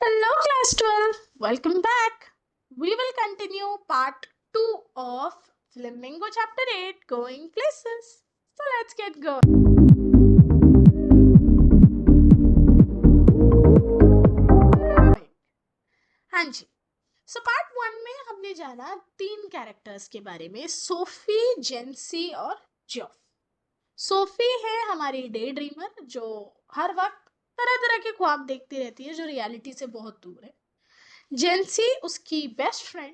Hello, class 12. Welcome back. We will continue part 2 of Flamingo chapter 8 Going Places. So let's get going. हाँ जी, so part 1 में हमने जाना 3 characters के बारे में, सोफी, जेंसी और जॉफ। सोफी है हमारी डे ड्रीमर जो हर वक्त तरह तरह के ख्वाब देखती रहती है जो रियलिटी से बहुत दूर है। जेंसी उसकी बेस्ट फ्रेंड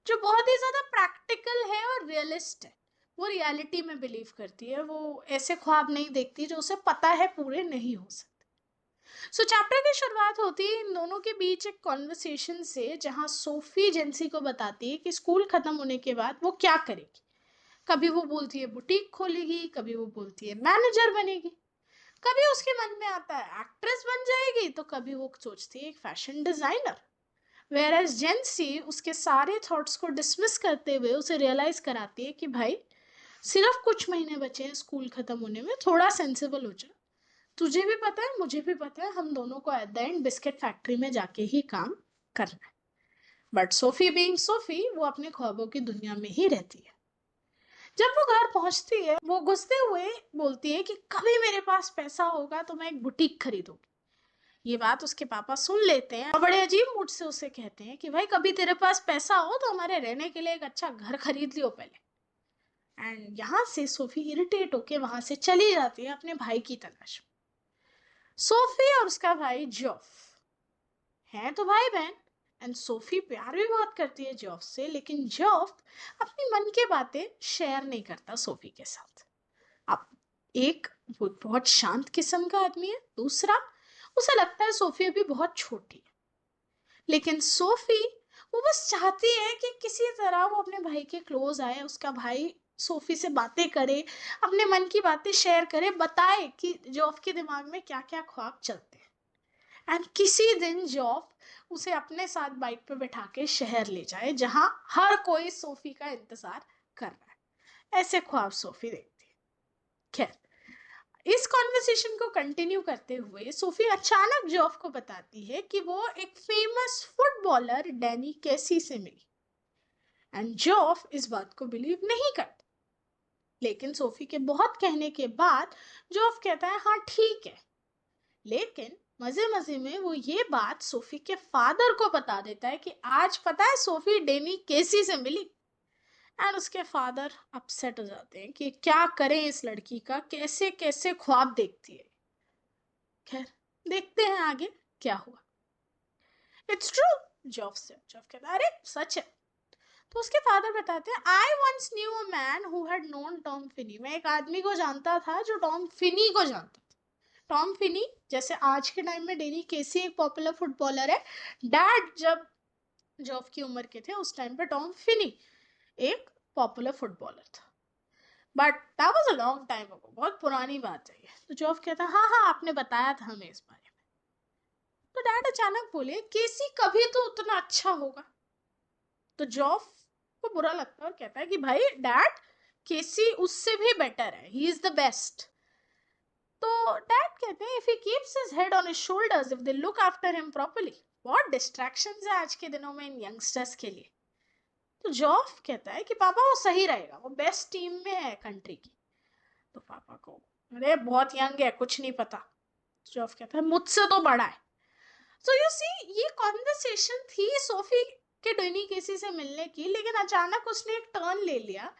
जो बहुत ही ज्यादा प्रैक्टिकल है और रियलिस्ट है। वो रियलिटी में बिलीव करती है, वो ऐसे ख्वाब नहीं देखती जो उसे पता है पूरे नहीं हो सकते। सो चैप्टर की शुरुआत होती है इन दोनों के बीच एक कॉन्वर्सेशन से, जहां सोफी जेंसी को बताती है कि स्कूल खत्म होने के बाद वो क्या करेगी। कभी वो बोलती है बुटीक खोलेगी, कभी वो बोलती है मैनेजर बनेगी, कभी उसके मन में आता है एक्ट्रेस बन जाएगी, तो कभी वो सोचती है एक फैशन डिजाइनर। वेयर जेंसी उसके सारे थॉट्स को डिसमिस करते हुए उसे रियलाइज कराती है कि भाई सिर्फ कुछ महीने बचे हैं स्कूल खत्म होने में, थोड़ा सेंसिबल हो जा। तुझे भी पता है, मुझे भी पता है, हम दोनों को at the end biscuit factory में जाके ही काम करना है। बट सोफी बीइंग सोफी, वो अपने ख्वाबों की दुनिया में ही रहती है। जब वो घर पहुंचती है, वो गुस्से हुए बोलती है कि कभी मेरे पास पैसा होगा तो मैं एक बुटीक खरीदूंगी। ये बात उसके पापा सुन लेते हैं और बड़े अजीब मूड से उसे कहते हैं कि भाई कभी तेरे पास पैसा हो तो हमारे रहने के लिए एक अच्छा घर खरीद लियो पहले। एंड यहाँ से सोफी इरिटेट होके वहां से चली जाती है अपने भाई की तलाश में। सोफी और उसका भाई जॉफ है तो भाई बहन, एंड सोफी प्यार भी बहुत करती है जॉफ से, लेकिन जॉफ अपनी मन की बातें शेयर नहीं करता सोफी के साथ। अब एक, वो बहुत शांत किस्म का आदमी है, दूसरा उसे लगता है सोफी अभी बहुत छोटी है। लेकिन सोफी, वो बस चाहती है कि किसी तरह वो अपने भाई के क्लोज आए, उसका भाई सोफी से बातें करे, अपने मन की बातें शेयर करे, बताए कि जॉफ के दिमाग में क्या क्या ख्वाब चलते हैं। एंड किसी दिन जॉफ उसे अपने साथ बाइक पे बैठा के शहर ले जाए जहां हर कोई सोफी का इंतजार कर रहा है। ऐसे ख्वाब सोफी देखती है। खैर, इस कॉन्वर्सेशन को कंटिन्यू करते हुए सोफी अचानक जॉफ को बताती है कि वो एक फेमस फुटबॉलर डैनी कैसी से मिली। एंड जॉफ इस बात को बिलीव नहीं करता, लेकिन सोफी के बहुत कहने के बाद जॉफ कहता है हाँ ठीक है। लेकिन मजे मजे में वो ये बात सोफी के फादर को बता देता है कि आज पता है सोफी डैनी कैसी से मिली। एंड उसके फादर अपसेट हो जाते हैं कि क्या करें इस लड़की का, कैसे कैसे ख्वाब देखती है। खैर, देखते हैं आगे क्या हुआ। इट्स ट्रू, जॉफ कहता है अरे सच है। तो उसके फादर बताते हैं I once knew a man who had known Tom Finney. मैं एक आदमी को जानता था जो टॉम फिनी को जानता था। टॉम फिनी जैसे आज के टाइम में डेनी केसी एक पॉपुलर फुटबॉलर है, डैड जब जॉफ की उम्र के थे उस टाइम पे टॉम फिनी एक पॉपुलर फुटबॉलर था। But that was a long time ago, बहुत पुरानी बात है ये। तो जॉफ कहता हाँ हाँ आपने बताया था हमें इस बारे में। तो डैड अचानक बोले केसी कभी तो उतना अच्छा होगा। तो जॉफ को बुरा लगता है और कहता है कि भाई डैड, केसी उससे भी बेटर है, ही इज द बेस्ट। तो डैड कहते हैं if he keeps his head on his shoulders, if they look after him properly. बहुत डिस्ट्रैक्शंस है आज के दिनों में इन यंगस्टर्स के लिए। तो जॉफ कहता है कि पापा वो सही रहेगा, वो बेस्ट टीम में है कंट्री की। तो पापा को अरे बहुत यंग है, कुछ नहीं पता। जॉफ कहता है मुझसे तो बड़ा है। सो यू सी, ये कॉन्वर्सेशन थी सोफी के डोनी केसी से मिलने की, लेकिन अचानक उसने एक टर्न ले लिया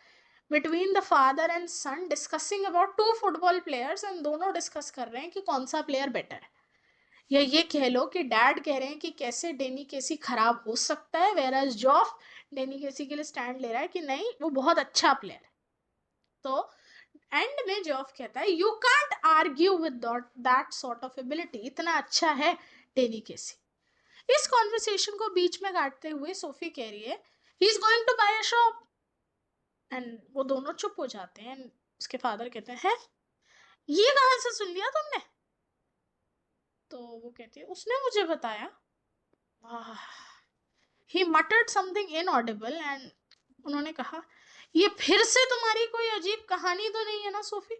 between the father and son discussing about two football players, and दोनों डिस्कस कर रहे हैं कि कौन सा प्लेयर बेटर है। या ये कह लो कि डैड कह रहे हैं कि कैसे डेनी केसी खराब हो सकता है, वेयर एज जॉफ डेनी केसी के लिए स्टैंड ले रहा है कि नहीं वो बहुत अच्छा प्लेयर है। तो एंड में जॉफ कहता है you can't argue with that sort of ability, इतना अच्छा है डेनी केसी। इस कॉन्वर्सेशन को बीच में काटते हुए सोफी कह रही है he is going to buy a shop. And वो दोनों चुप हो जाते हैं। उसके फादर कहते हैं ये कहां से सुन लिया तुमने। तो वो कहती है उसने मुझे बताया। ही मटर्ड समथिंग इनऑडिबल एंड उन्होंने कहा ये फिर से तुम्हारी कोई अजीब कहानी तो नहीं है ना सोफी।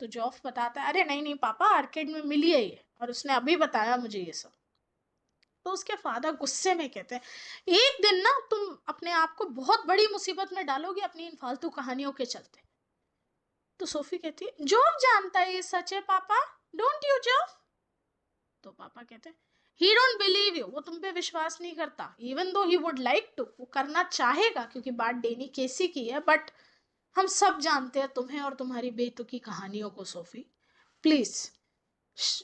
तो जॉफ बताता है अरे नहीं नहीं पापा, आर्केड में मिली है ये और उसने अभी बताया मुझे ये सब। तो उसके फादर गुस्से में कहते हैं एक दिन ना तुम अपने आप को बहुत बड़ी मुसीबत में डालोगे अपनी इन फालतू कहानियों के चलते। तो सोफी कहती है जोफ जानता है ये सच है पापा, डोंट यू जोफ? तो पापा कहते हैं ही डोंट बिलीव यू, वो तुम पे विश्वास नहीं करता, even though he would like to, वो करना चाहेगा क्योंकि बात डेनी केसी की है, बट हम सब जानते हैं तुम्हें और तुम्हारी बेतुकी कहानियों को सोफी, प्लीज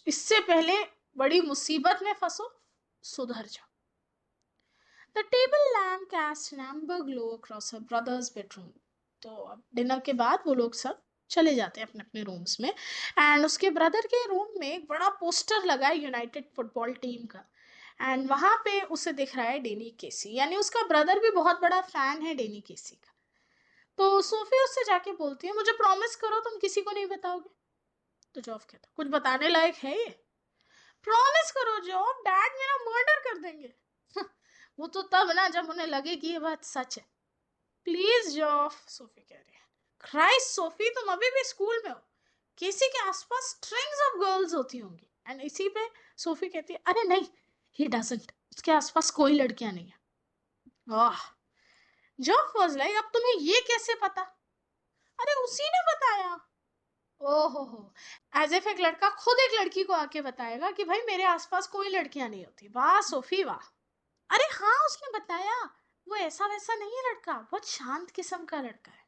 इससे पहले बड़ी मुसीबत में फंसो, सुधर जाओ। The table lamp cast an amber glow across her brother's bedroom. तो अब डिनर के बाद वो लोग सब चले जाते हैं अपने अपने रूम्स में, एंड उसके ब्रदर के रूम में एक बड़ा पोस्टर लगा है यूनाइटेड फुटबॉल टीम का, एंड वहां पे उसे दिख रहा है डेनी केसी, यानी उसका ब्रदर भी बहुत बड़ा फैन है डेनी केसी का। तो सोफी उससे जाके बोलती है मुझे प्रॉमिस करो तुम किसी को नहीं बताओगे। तो जॉफ कहता कुछ बताने लायक है ये? प्रॉमिस करो जॉफ, डैड मेरा मर्डर कर देंगे। वो तो तब ना जब उन्हें लगे कि ये बात सच है। प्लीज जॉफ, सोफी कह रही है। क्राइस्ट सोफी, तुम अभी भी स्कूल में हो, किसी के आसपास स्ट्रिंग्स ऑफ गर्ल्स होती होंगी। एंड इसी पे सोफी कहती है अरे नहीं, ही डजंट, उसके आसपास कोई लड़कियां नहीं है। आह, जॉफ वाज लाइक अब तुम्हें ये कैसे पता? अरे उसी ने बताया। ओहो हो, एज इफ एक लड़का खुद एक लड़की को आके बताएगा कि भाई मेरे आसपास कोई लड़कियां नहीं होती। वाह सोफी वाह। अरे हाँ उसने बताया, वो ऐसा वैसा नहीं है लड़का, बहुत शांत किस्म का लड़का है।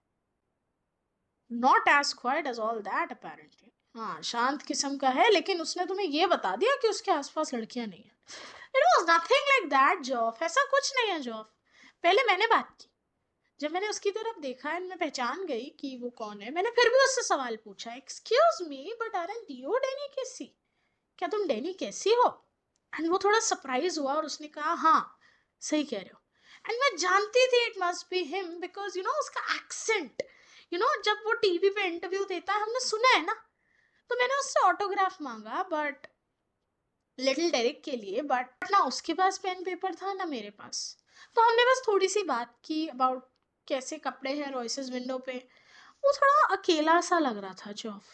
Not as quite as all that apparently, हाँ शांत किस्म का है, लेकिन उसने तुम्हें ये बता दिया कि उसके आसपास लड़कियां नहीं है। It was nothing like that जॉफ, ऐसा कुछ नहीं है जॉफ। पहले मैंने बात की, जब मैंने उसकी तरफ देखा एंड मैं पहचान गई कि वो कौन है, मैंने फिर भी उससे सवाल पूछा excuse me but aren't you Danny Casey, क्या तुम डेनी केसी हो? एंड वो थोड़ा सरप्राइज हुआ और उसने कहा हाँ सही कह रहे हो। एंड मैं जानती थी it must be him because you know उसका एक्सेंट, यू नो जब वो टीवी पे इंटरव्यू देता है हमने सुना है ना। तो मैंने उससे ऑटोग्राफ मांगा बट लिटिल डेरिक के लिए, बट ना उसके पास पेन पेपर था ना मेरे पास। तो हमने बस थोड़ी सी बात की अबाउट कैसे कपड़े हैं रॉयसेस विंडो पे। वो थोड़ा अकेला सा लग रहा था जॉफ,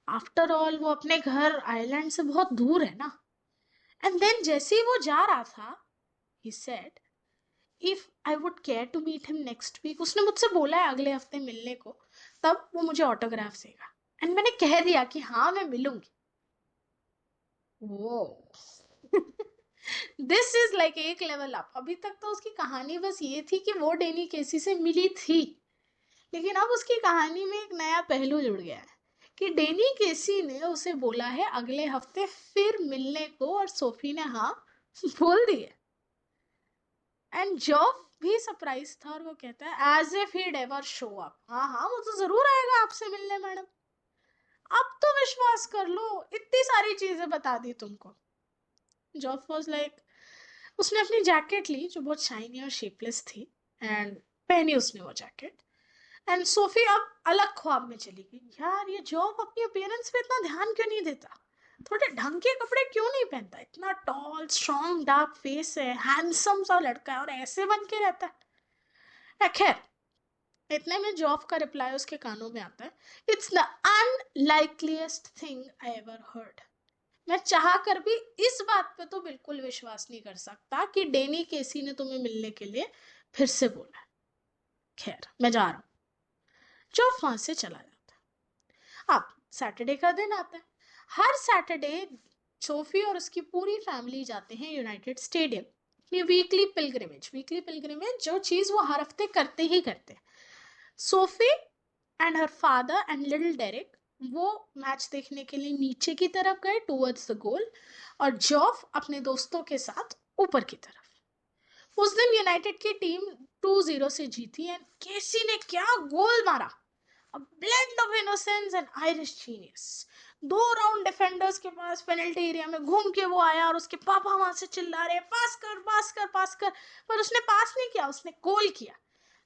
आफ्टर ऑल वो अपने घर आइलैंड से बहुत दूर है ना। एंड देन जैसे ही वो जा रहा था he said if I would care to meet him next week, उसने मुझसे बोला है अगले हफ्ते मिलने को, तब वो मुझे ऑटोग्राफ देगा। एंड मैंने कह दिया कि हाँ मैं मिलूंगी। वो दिस इज लाइक एक लेवल अप। अभी तक तो उसकी कहानी बस ये थी कि वो डेनी केसी से मिली थी, लेकिन अब उसकी कहानी में एक नया पहलू जुड़ गया है कि डेनी केसी ने उसे बोला है अगले हफ्ते फिर मिलने को, और सोफी ने हाँ बोल दी है। एंड जॉफ भी सरप्राइज था और वो कहता है as if he ever show up, हाँ हाँ वो तो जरूर आएगा आपसे मिलने मैडम, अब तो विश्वास कर लो, इतनी सारी चीजें बता दी तुमको। जॉफ वाज लाइक, उसने अपनी जैकेट ली जो बहुत शाइनी और शेपलेस थी एंड पहनी उसने वो जैकेट। एंड सोफी अब अलग ख्वाब में चली गई, यार ये जॉब अपनी अपीयरेंस पे इतना ध्यान क्यों नहीं देता, थोड़े ढंग के कपड़े क्यों नहीं पहनता, इतना टॉल स्ट्रॉन्ग डार्क फेस है, हैंडसम सा लड़का है और ऐसे बन के रहता है। खैर इतने में जॉब का रिप्लाई उसके कानों में आता है it's the unlikeliest thing I ever heard. मैं चाह कर भी इस बात पे तो बिल्कुल विश्वास नहीं कर सकता कि डेनी केसी ने तुम्हें मिलने के लिए फिर से बोला है। खैर मैं जा रहा हूँ। जॉब वहां से चला जाता है। अब सैटरडे का दिन आता है। हर सैटरडे सोफी और उसकी पूरी फैमिली जाते हैं यूनाइटेड स्टेडियम अपनी वीकली पिलग्रिमेज जो चीज वो हर हफ्ते करते ही करते हैं। Sophie and her father and little Derek वो मैच देखने के लिए नीचे की तरफ गए टूवर्ड्स द गोल, और जॉफ अपने दोस्तों के साथ ऊपर की तरफ। उस दिन यूनाइटेड की टीम 2-0 से जीती एंड केसी ने क्या गोल मारा, a blend of innocence and Irish genius। 2 round defenders के पास पेनल्टी एरिया में घूम के वो आया और उसके पापा वहां से चिल्ला रहे पास कर पास कर पास कर, पर उसने पास नहीं किया, उसने गोल किया।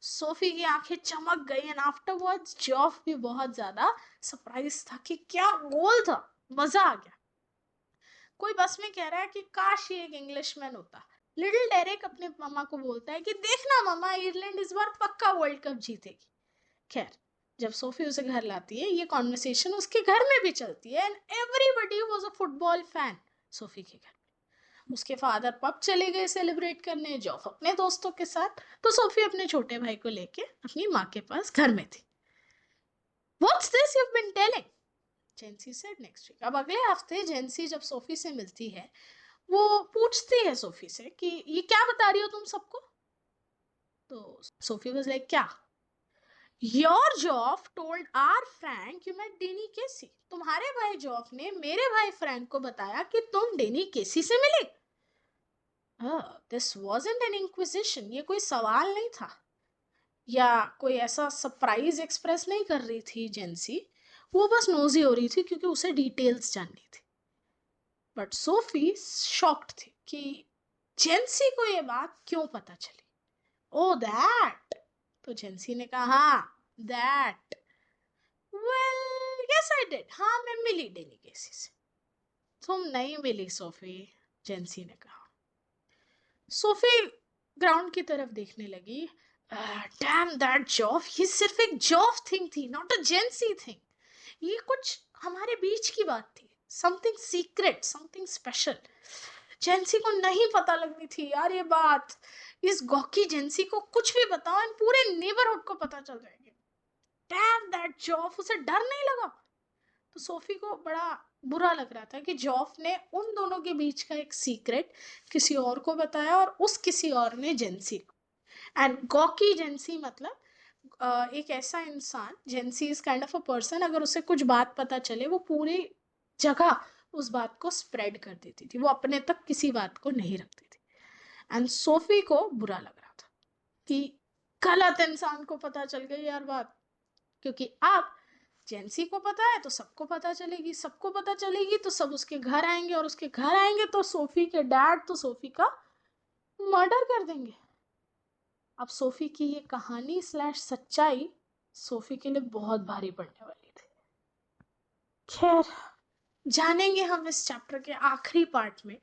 सोफी की आंखें चमक गई एंड आफ्टरवर्ड्स जॉफ भी बहुत ज्यादा सरप्राइज था कि क्या गोल था, मजा आ गया। कोई बस में कह रहा है कि काश ये एक इंग्लिशमैन होता। लिटिल डेरिक अपने मामा को बोलता है कि देखना मामा आयरलैंड इस बार पक्का वर्ल्ड कप जीतेगी। खैर जब सोफी उसे घर लाती है ये कॉन्वर्सेशन उसके घर में भी चलती है and everybody was a football fan Sophie के घर। उसके फादर पब चले गए सेलिब्रेट करने, जॉफ अपने दोस्तों के साथ, तो सोफी अपने छोटे भाई को लेके अपनी माँ के पास घर में थी. What's this you've been telling? जेंसी said next week. अब अगले हफ्ते जेंसी जब सोफी से मिलती है, वो पूछती है सोफी से कि ये क्या बता रही हो तुम सबको. तो सोफी वाज लाइक, क्या? Your Geoff told our Frank you met Danny Casey. तुम्हारे भाई जॉफ ने मेरे भाई फ्रैंक को बताया कि तुम डेनी केसी से मिले. This wasn't N inquisition. ये कोई सवाल नहीं था या कोई ऐसा सरप्राइज एक्सप्रेस नहीं कर रही थी जेंसी. वो बस नोजी हो रही थी क्योंकि उसे डिटेल्स जाननी थी. बट सोफी शॉक्ड थी कि जेंसी को ये बात क्यों पता चली. ओ दैट. तो जेंसी ने कहा, हाँ that. Well yes I did. हाँ मैं मिली डेनी केसी से. तुम नहीं मिली सोफी, जेंसी ने कहा. सोफी ग्राउंड की तरफ देखने लगी. Dam that जॉफ. ये सिर्फ एक जॉफ थिंग थी, नॉट अ जेंसी थिंग. ये कुछ हमारे बीच की बात थी, समथिंग सीक्रेट, समथिंग स्पेशल. जेंसी को नहीं पता लगनी थी यार ये बात. इस गॉकी जेंसी को कुछ भी बताओ एंड पूरे नेबरहुड को पता चल जाएगी. Dam that जॉफ. उसे डर नहीं लगा. तो सोफी को बड़ा बुरा लग रहा था कि जॉफ ने उन दोनों के बीच का एक सीक्रेट किसी और को बताया और उस किसी और ने जेंसी को. एंड गॉकी जेंसी मतलब एक ऐसा इंसान, Jency is kind of a person, अगर उसे कुछ बात पता चले वो पूरी जगह उस बात को स्प्रेड कर देती थी, वो अपने तक किसी बात को नहीं रखती थी. एंड सोफी को बुरा लग रहा था कि गलत इंसान को पता चल गई यार बात. क्योंकि अब जेंसी को पता है तो सबको पता चलेगी, सबको पता चलेगी तो सब उसके घर आएंगे, और उसके घर आएंगे तो सोफी के डैड तो सोफी का मर्डर कर देंगे. अब सोफी की ये कहानी स्लैश सच्चाई सोफी के लिए बहुत भारी पड़ने वाली थी. खैर, जानेंगे हम इस चैप्टर के आखिरी पार्ट में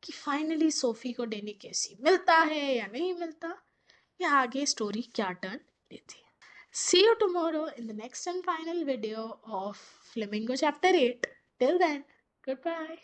कि फाइनली सोफी को डेनी केसी मिलता है या नहीं मिलता, या आगे स्टोरी क्या टर्न लेती है. See you tomorrow in the next and final video of Flamingo Chapter 8. Till then, goodbye.